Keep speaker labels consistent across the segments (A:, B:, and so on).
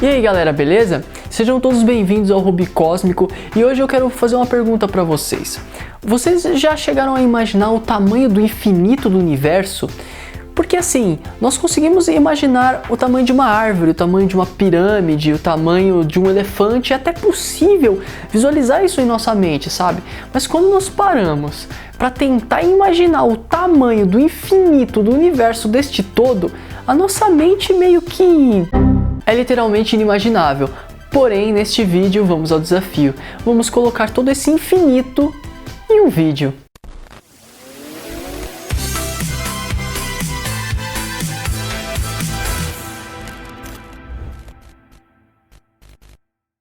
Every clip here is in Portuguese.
A: E aí galera, beleza? Sejam todos bem-vindos ao Rubi Cósmico e hoje eu quero fazer uma pergunta para vocês. Vocês já chegaram a imaginar o tamanho do infinito do universo? Porque assim, nós conseguimos imaginar o tamanho de uma árvore, o tamanho de uma pirâmide, o tamanho de um elefante, é até possível visualizar isso em nossa mente, sabe? Mas quando nós paramos para tentar imaginar o tamanho do infinito do universo deste todo, a nossa mente meio que é literalmente inimaginável. Porém, neste vídeo vamos ao desafio. Vamos colocar todo esse infinito em um vídeo.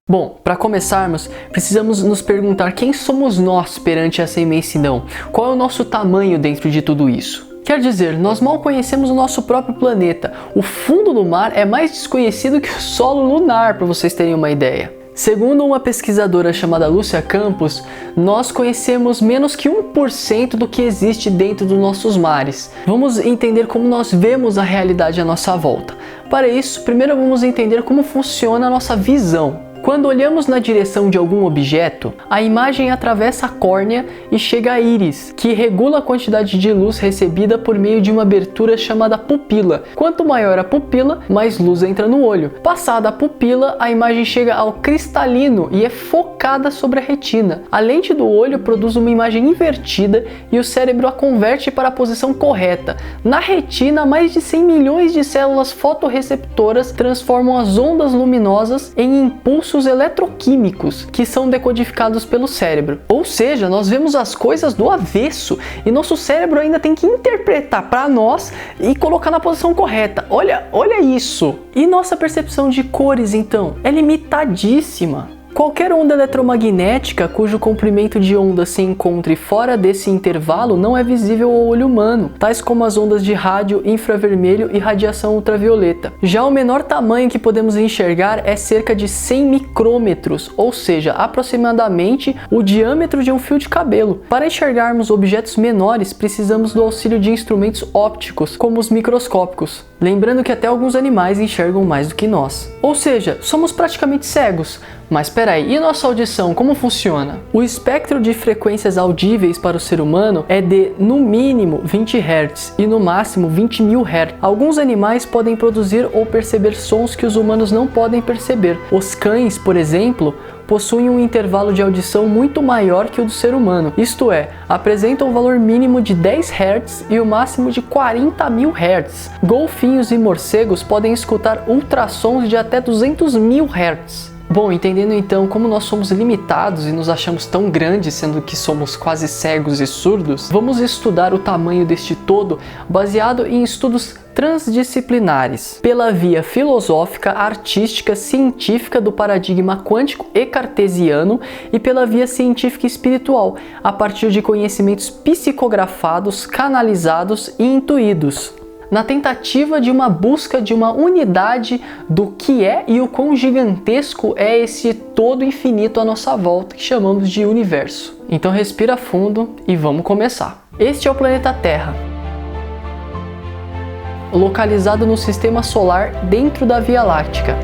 A: Bom, para começarmos, precisamos nos perguntar quem somos nós perante essa imensidão. Qual é o nosso tamanho dentro de tudo isso? Quer dizer, nós mal conhecemos o nosso próprio planeta. O fundo do mar é mais desconhecido que o solo lunar, para vocês terem uma ideia. Segundo uma pesquisadora chamada Lúcia Campos, nós conhecemos menos que 1% do que existe dentro dos nossos mares. Vamos entender como nós vemos a realidade à nossa volta. Para isso, primeiro vamos entender como funciona a nossa visão. Quando olhamos na direção de algum objeto, a imagem atravessa a córnea e chega à íris, que regula a quantidade de luz recebida por meio de uma abertura chamada pupila. Quanto maior a pupila, mais luz entra no olho. Passada a pupila, a imagem chega ao cristalino e é focada sobre a retina. A lente do olho produz uma imagem invertida e o cérebro a converte para a posição correta. Na retina, mais de 100 milhões de células fotorreceptoras transformam as ondas luminosas em impulsos eletroquímicos que são decodificados pelo cérebro. Ou seja, nós vemos as coisas do avesso e nosso cérebro ainda tem que interpretar para nós e colocar na posição correta. Olha isso! E nossa percepção de cores, então, é limitadíssima. Qualquer onda eletromagnética cujo comprimento de onda se encontre fora desse intervalo não é visível ao olho humano, tais como as ondas de rádio, infravermelho e radiação ultravioleta. Já o menor tamanho que podemos enxergar é cerca de 100 micrômetros, ou seja, aproximadamente o diâmetro de um fio de cabelo. Para enxergarmos objetos menores, precisamos do auxílio de instrumentos ópticos, como os microscópicos. Lembrando que até alguns animais enxergam mais do que nós. Ou seja, somos praticamente cegos. Mas peraí, e nossa audição, como funciona? O espectro de frequências audíveis para o ser humano é de, no mínimo, 20 Hz e no máximo 20.000 Hz. Alguns animais podem produzir ou perceber sons que os humanos não podem perceber. Os cães, por exemplo, possuem um intervalo de audição muito maior que o do ser humano, isto é, apresentam um valor mínimo de 10 Hz e o máximo de 40.000 Hz. Golfinhos e morcegos podem escutar ultrassons de até 200.000 Hz. Bom, entendendo então como nós somos limitados e nos achamos tão grandes, sendo que somos quase cegos e surdos, vamos estudar o tamanho deste todo baseado em estudos transdisciplinares, pela via filosófica, artística, científica do paradigma quântico e cartesiano e pela via científica e espiritual, a partir de conhecimentos psicografados, canalizados e intuídos, na tentativa de uma busca de uma unidade do que é e o quão gigantesco é esse todo infinito à nossa volta que chamamos de universo. Então respira fundo e vamos começar. Este é o planeta Terra, localizado no sistema solar dentro da Via Láctea.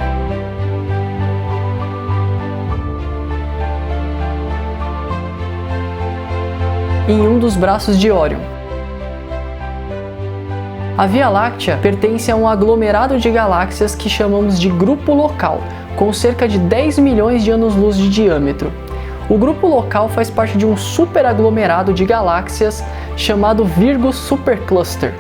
A: Em um dos braços de Órion. A Via Láctea pertence a um aglomerado de galáxias que chamamos de grupo local, com cerca de 10 milhões de anos-luz de diâmetro. O grupo local faz parte de um superaglomerado de galáxias chamado Virgo Supercluster,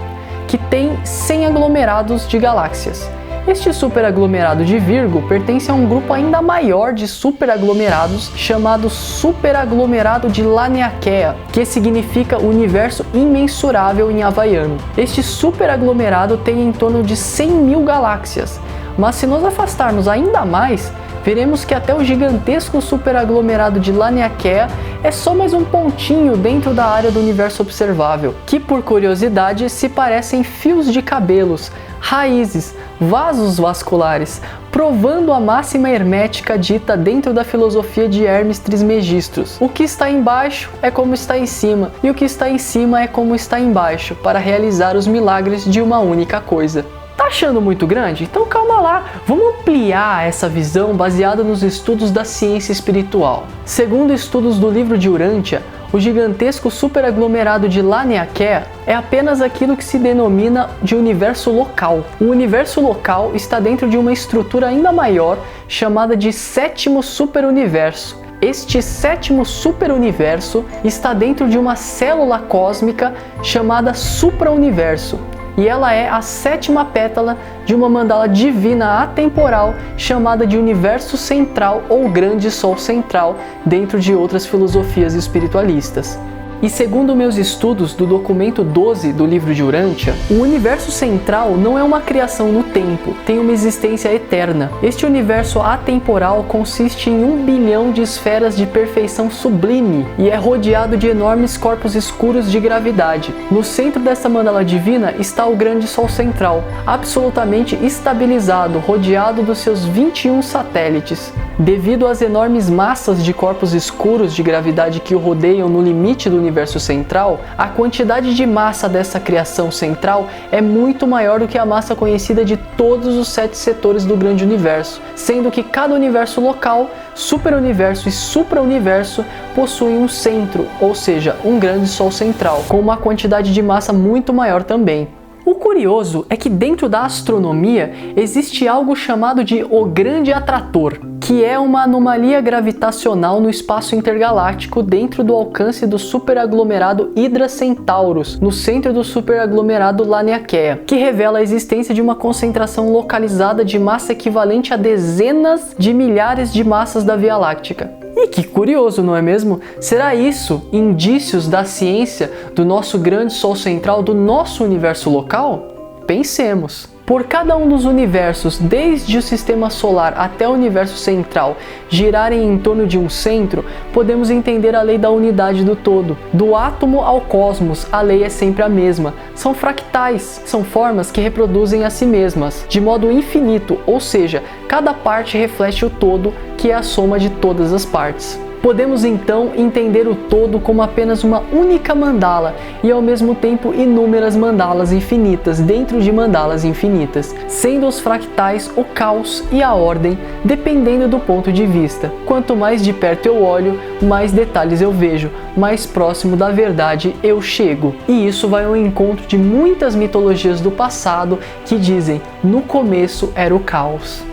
A: que tem 100 aglomerados de galáxias. Este superaglomerado de Virgo pertence a um grupo ainda maior de superaglomerados chamado superaglomerado de Laniakea, que significa universo imensurável em havaiano. Este superaglomerado tem em torno de 100.000 galáxias, mas se nos afastarmos ainda mais, veremos que até o gigantesco superaglomerado de Laniakea é só mais um pontinho dentro da área do universo observável, que por curiosidade se parecem fios de cabelos, raízes, vasos vasculares, provando a máxima hermética dita dentro da filosofia de Hermes Trismegistus. O que está embaixo é como está em cima, e o que está em cima é como está embaixo, para realizar os milagres de uma única coisa. Tá achando muito grande? Então calma lá, vamos ampliar essa visão baseada nos estudos da ciência espiritual. Segundo estudos do livro de Urântia, o gigantesco superaglomerado de Laniakea é apenas aquilo que se denomina de universo local. O universo local está dentro de uma estrutura ainda maior chamada de sétimo superuniverso. Este sétimo superuniverso está dentro de uma célula cósmica chamada suprauniverso. E ela é a sétima pétala de uma mandala divina atemporal chamada de universo central ou grande sol central, dentro de outras filosofias espiritualistas. E segundo meus estudos do documento 12 do livro de Urântia, o universo central não é uma criação no tempo, tem uma existência eterna. Este universo atemporal consiste em 1 bilhão de esferas de perfeição sublime e é rodeado de enormes corpos escuros de gravidade. No centro dessa mandala divina está o grande sol central, absolutamente estabilizado, rodeado dos seus 21 satélites. Devido às enormes massas de corpos escuros de gravidade que o rodeiam no limite do universo central, a quantidade de massa dessa criação central é muito maior do que a massa conhecida de todos os 7 setores do grande universo, sendo que cada universo local, superuniverso e suprauniverso possuem um centro, ou seja, um grande sol central, com uma quantidade de massa muito maior também. O curioso é que dentro da astronomia existe algo chamado de o Grande Atrator, que é uma anomalia gravitacional no espaço intergaláctico dentro do alcance do superaglomerado Hydra Centaurus, no centro do superaglomerado Laniakea, que revela a existência de uma concentração localizada de massa equivalente a dezenas de milhares de massas da Via Láctea. E que curioso, não é mesmo? Será isso indícios da ciência do nosso grande Sol central, do nosso universo local? Pensemos. Por cada um dos universos, desde o sistema solar até o universo central, girarem em torno de um centro, podemos entender a lei da unidade do todo. Do átomo ao cosmos, a lei é sempre a mesma. São fractais, são formas que reproduzem a si mesmas, de modo infinito, ou seja, cada parte reflete o todo, que é a soma de todas as partes. Podemos então entender o todo como apenas uma única mandala e ao mesmo tempo inúmeras mandalas infinitas dentro de mandalas infinitas, sendo os fractais o caos e a ordem, dependendo do ponto de vista. Quanto mais de perto eu olho, mais detalhes eu vejo, mais próximo da verdade eu chego. E isso vai ao encontro de muitas mitologias do passado que dizem: no começo era o caos.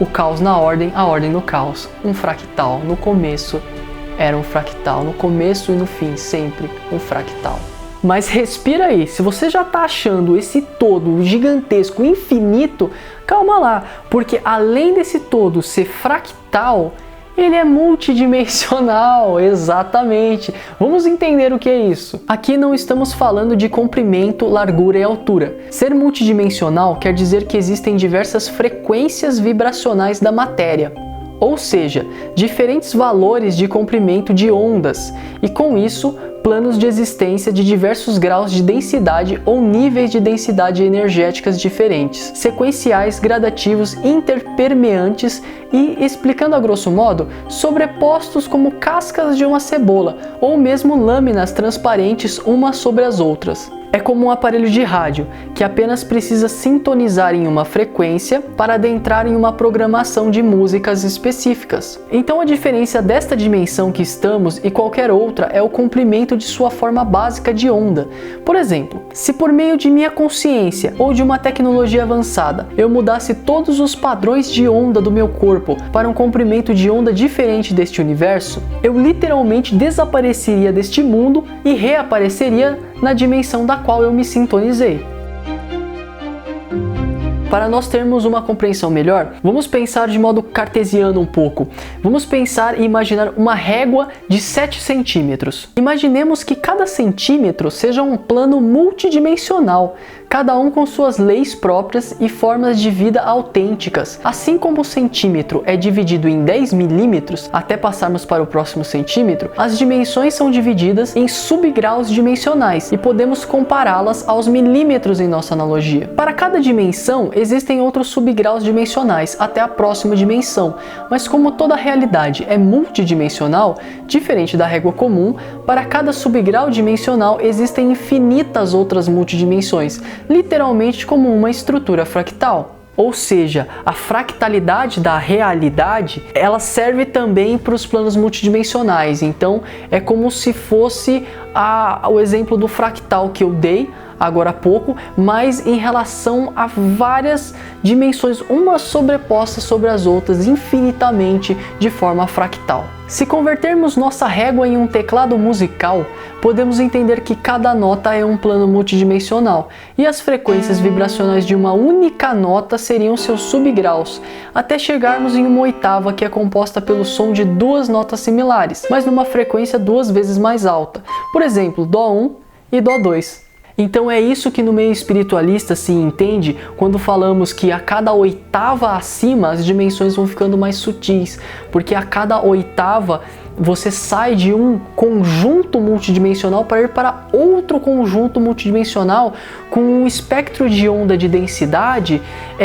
A: O caos na ordem, a ordem no caos. Um fractal no começo era um fractal, no começo e no fim, sempre um fractal. Mas respira aí, se você já está achando esse todo gigantesco, infinito, calma lá, porque além desse todo ser fractal, ele é multidimensional, exatamente. Vamos entender o que é isso. Aqui não estamos falando de comprimento, largura e altura. Ser multidimensional quer dizer que existem diversas frequências vibracionais da matéria, ou seja, diferentes valores de comprimento de ondas, e com isso, planos de existência de diversos graus de densidade ou níveis de densidade energéticas diferentes, sequenciais, gradativos, interpermeantes e, explicando a grosso modo, sobrepostos como cascas de uma cebola ou mesmo lâminas transparentes umas sobre as outras. É como um aparelho de rádio, que apenas precisa sintonizar em uma frequência para adentrar em uma programação de músicas específicas. Então a diferença desta dimensão que estamos e qualquer outra é o comprimento de sua forma básica de onda. Por exemplo, se por meio de minha consciência ou de uma tecnologia avançada eu mudasse todos os padrões de onda do meu corpo para um comprimento de onda diferente deste universo, eu literalmente desapareceria deste mundo e reapareceria na dimensão da qual eu me sintonizei. Para nós termos uma compreensão melhor, vamos pensar de modo cartesiano um pouco. Vamos pensar e imaginar uma régua de 7 centímetros. Imaginemos que cada centímetro seja um plano multidimensional, cada um com suas leis próprias e formas de vida autênticas. Assim como o centímetro é dividido em 10 milímetros, até passarmos para o próximo centímetro, as dimensões são divididas em subgraus dimensionais e podemos compará-las aos milímetros em nossa analogia. Para cada dimensão existem outros subgraus dimensionais até a próxima dimensão, mas como toda realidade é multidimensional, diferente da régua comum, para cada subgrau dimensional existem infinitas outras multidimensões, literalmente como uma estrutura fractal. Ou seja, a fractalidade da realidade, ela serve também para os planos multidimensionais. Então, é como se fosse o exemplo do fractal que eu dei agora há pouco, mas em relação a várias dimensões, umas sobrepostas sobre as outras infinitamente de forma fractal. Se convertermos nossa régua em um teclado musical, podemos entender que cada nota é um plano multidimensional e as frequências vibracionais de uma única nota seriam seus subgraus, até chegarmos em uma oitava que é composta pelo som de duas notas similares, mas numa frequência 2 vezes mais alta. Por exemplo, Dó 1 e Dó 2. Então é isso que no meio espiritualista se entende quando falamos que a cada oitava acima as dimensões vão ficando mais sutis, porque a cada oitava você sai de um conjunto multidimensional para ir para outro conjunto multidimensional com um espectro de onda de densidade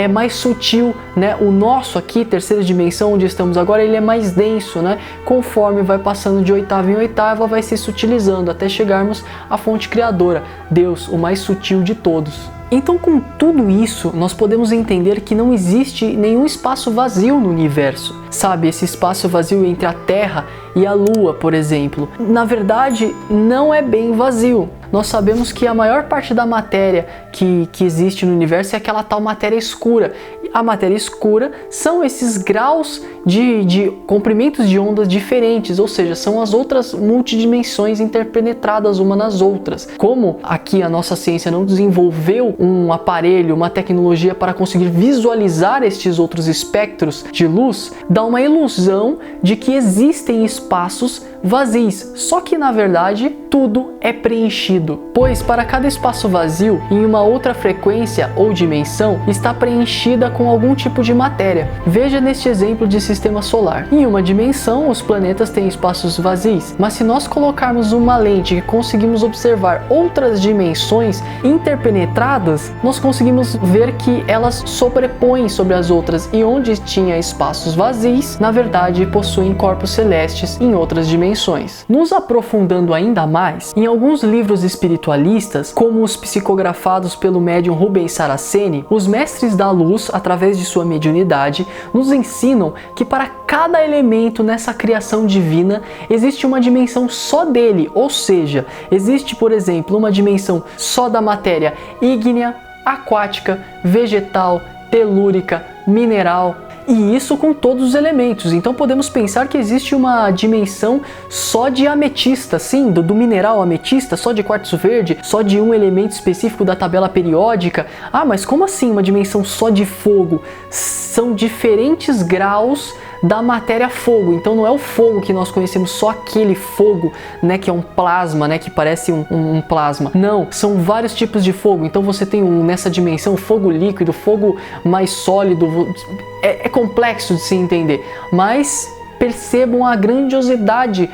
A: mais sutil, né? O nosso aqui, terceira dimensão, onde estamos agora, ele é mais denso, né? Conforme vai passando de oitava em oitava, vai se sutilizando até chegarmos à fonte criadora, Deus, o mais sutil de todos. Então, com tudo isso, nós podemos entender que não existe nenhum espaço vazio no universo. Sabe, esse espaço vazio entre a Terra e a Lua, por exemplo. Na verdade, não é bem vazio. Nós sabemos que a maior parte da matéria que existe no universo é aquela tal matéria escura. A matéria escura são esses graus de comprimentos de ondas diferentes, ou seja, são as outras multidimensões interpenetradas umas nas outras. Como aqui a nossa ciência não desenvolveu um aparelho, uma tecnologia para conseguir visualizar estes outros espectros de luz, dá uma ilusão de que existem espaços vazios, só que na verdade tudo é preenchido, pois para cada espaço vazio, em uma outra frequência ou dimensão, está preenchida com algum tipo de matéria. Veja neste exemplo de sistema solar. Em uma dimensão, os planetas têm espaços vazios, mas se nós colocarmos uma lente que conseguimos observar outras dimensões interpenetradas, nós conseguimos ver que elas sobrepõem sobre as outras, e onde tinha espaços vazios, na verdade possuem corpos celestes em outras dimensões. Nos aprofundando ainda mais, em alguns livros espiritualistas, como os psicografados pelo médium Rubens Saraceni, os mestres da luz, através de sua mediunidade, nos ensinam que para cada elemento nessa criação divina existe uma dimensão só dele, ou seja, existe, por exemplo, uma dimensão só da matéria ígnea, aquática, vegetal, telúrica, mineral, e isso com todos os elementos. Então podemos pensar que existe uma dimensão só de ametista, sim, do mineral ametista, só de quartzo verde, só de um elemento específico da tabela periódica. Ah, mas como assim uma dimensão só de fogo? São diferentes graus da matéria fogo. Então não é o fogo que nós conhecemos, só aquele fogo, né, que é um plasma, né, que parece um plasma. Não, são vários tipos de fogo. Então você tem nessa dimensão fogo líquido, fogo mais sólido. É complexo de se entender, mas percebam a grandiosidade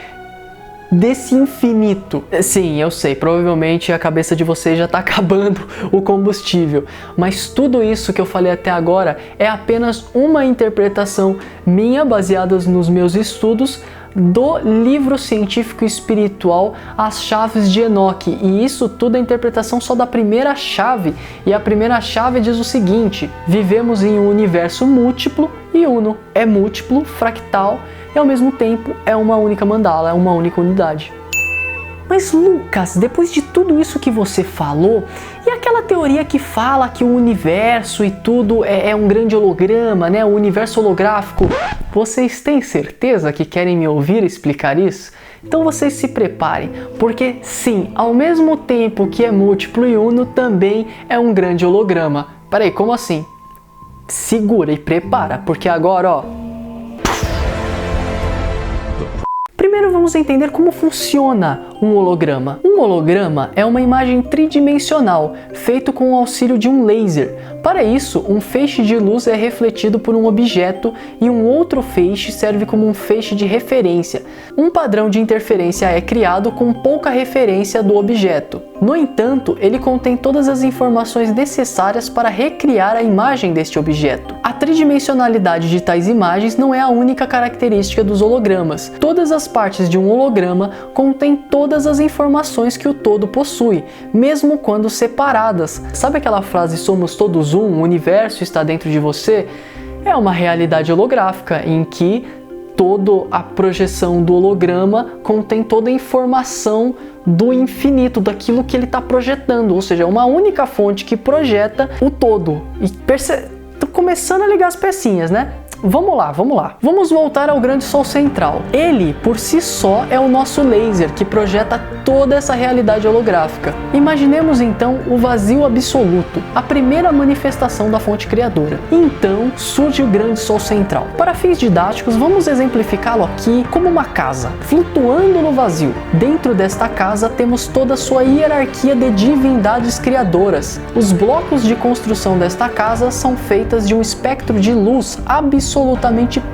A: desse infinito. Sim, eu sei, provavelmente a cabeça de vocês já está acabando o combustível, mas tudo isso que eu falei até agora é apenas uma interpretação minha, baseada nos meus estudos do livro científico espiritual As Chaves de Enoque, e isso tudo é interpretação só da primeira chave, e a primeira chave diz o seguinte: vivemos em um universo múltiplo e uno, é múltiplo, fractal, e ao mesmo tempo é uma única mandala, é uma única unidade. Mas Lucas, depois de tudo isso que você falou, e aquela teoria que fala que o universo e tudo é um grande holograma, né? O universo holográfico, vocês têm certeza que querem me ouvir explicar isso? Então vocês se preparem, porque sim, ao mesmo tempo que é múltiplo e uno, também é um grande holograma. Peraí, como assim? Segura e prepara, porque agora, ó... Primeiro vamos entender como funciona um holograma? Um holograma é uma imagem tridimensional, feito com o auxílio de um laser. Para isso, um feixe de luz é refletido por um objeto e um outro feixe serve como um feixe de referência. Um padrão de interferência é criado com pouca referência do objeto. No entanto, ele contém todas as informações necessárias para recriar a imagem deste objeto. A tridimensionalidade de tais imagens não é a única característica dos hologramas. Todas as partes de um holograma contêm todas as informações que o todo possui, mesmo quando separadas. Sabe aquela frase "somos todos um, o universo está dentro de você"? É uma realidade holográfica em que toda a projeção do holograma contém toda a informação do infinito, daquilo que ele está projetando, ou seja, uma única fonte que projeta o todo. E tô começando a ligar as pecinhas, né? Vamos lá. Vamos voltar ao grande Sol central. Ele, por si só, é o nosso laser que projeta toda essa realidade holográfica. Imaginemos então o vazio absoluto, a primeira manifestação da fonte criadora. Então surge o grande Sol central. Para fins didáticos, vamos exemplificá-lo aqui como uma casa, flutuando no vazio. Dentro desta casa temos toda a sua hierarquia de divindades criadoras. Os blocos de construção desta casa são feitas de um espectro de luz absolutamente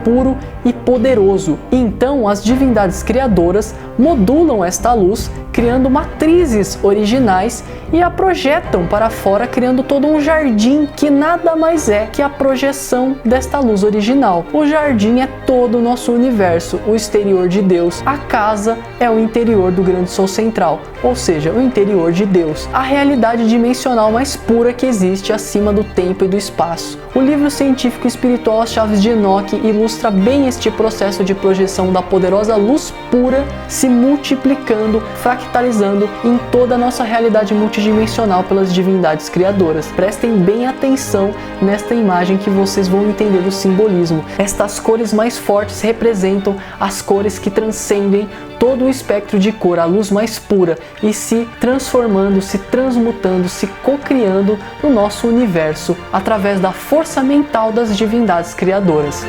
A: puro e poderoso. Então as divindades criadoras modulam esta luz, criando matrizes originais e a projetam para fora, criando todo um jardim que nada mais é que a projeção desta luz original. O jardim é todo o nosso universo, o exterior de Deus. A casa é o interior do grande Sol central, ou seja, o interior de Deus, a realidade dimensional mais pura que existe acima do tempo e do espaço. O livro científico espiritual As Chaves de Enoque ilustra bem este processo de projeção da poderosa luz pura se multiplicando, fractalizando em toda a nossa realidade multidimensional pelas divindades criadoras. Prestem bem atenção nesta imagem que vocês vão entender o simbolismo. Estas cores mais fortes representam as cores que transcendem todo o espectro de cor, a luz mais pura, e se transformando, se transmutando, se cocriando no nosso universo através da força mental das divindades criadoras.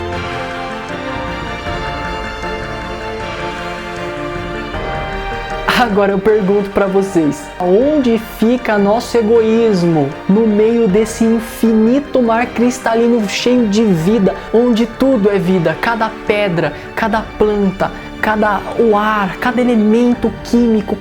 A: Agora eu pergunto para vocês, onde fica nosso egoísmo no meio desse infinito mar cristalino cheio de vida, onde tudo é vida, cada pedra, cada planta, o ar, cada elemento químico,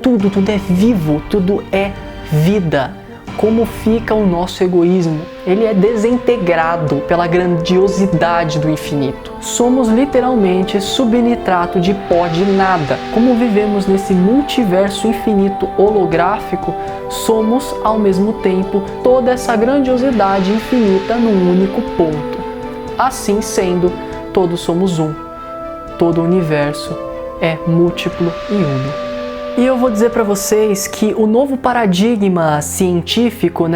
A: tudo é vivo, tudo é vida. Como fica o nosso egoísmo? Ele é desintegrado pela grandiosidade do infinito. Somos literalmente subnitrato de pó de nada. Como vivemos nesse multiverso infinito holográfico, somos ao mesmo tempo toda essa grandiosidade infinita num único ponto. Assim sendo, todos somos um. Todo o universo é múltiplo e uno. E eu vou dizer para vocês que o novo paradigma científico,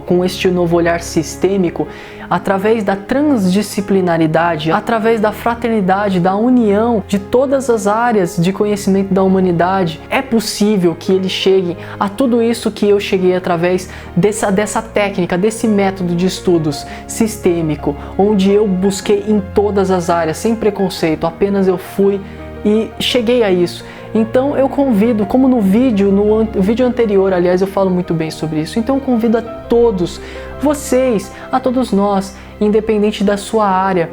A: com este novo olhar sistêmico, através da transdisciplinaridade, através da fraternidade, da união de todas as áreas de conhecimento da humanidade, é possível que ele chegue a tudo isso que eu cheguei através dessa técnica, desse método de estudos sistêmico, onde eu busquei em todas as áreas, sem preconceito, apenas eu fui e cheguei a isso. Então eu convido, como no vídeo anterior, aliás, eu falo muito bem sobre isso, então eu convido a todos vocês, a todos nós, independente da sua área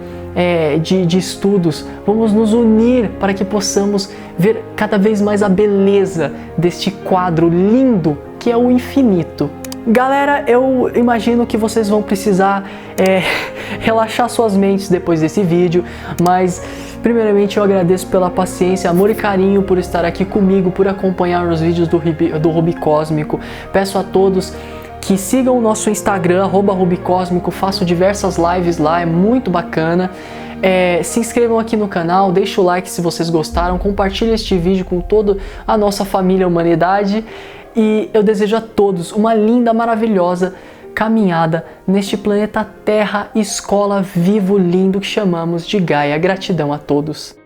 A: de estudos, vamos nos unir para que possamos ver cada vez mais a beleza deste quadro lindo que é o infinito. Galera, eu imagino que vocês vão precisar relaxar suas mentes depois desse vídeo, mas primeiramente eu agradeço pela paciência, amor e carinho por estar aqui comigo, por acompanhar os vídeos do Rubi Cósmico. Peço a todos que sigam o nosso Instagram, @RubiCósmico, faço diversas lives lá, é muito bacana. Se inscrevam aqui no canal, deixem o like se vocês gostaram, compartilhem este vídeo com toda a nossa família humanidade. E eu desejo a todos uma linda, maravilhosa caminhada neste planeta Terra, escola vivo lindo que chamamos de Gaia. Gratidão a todos.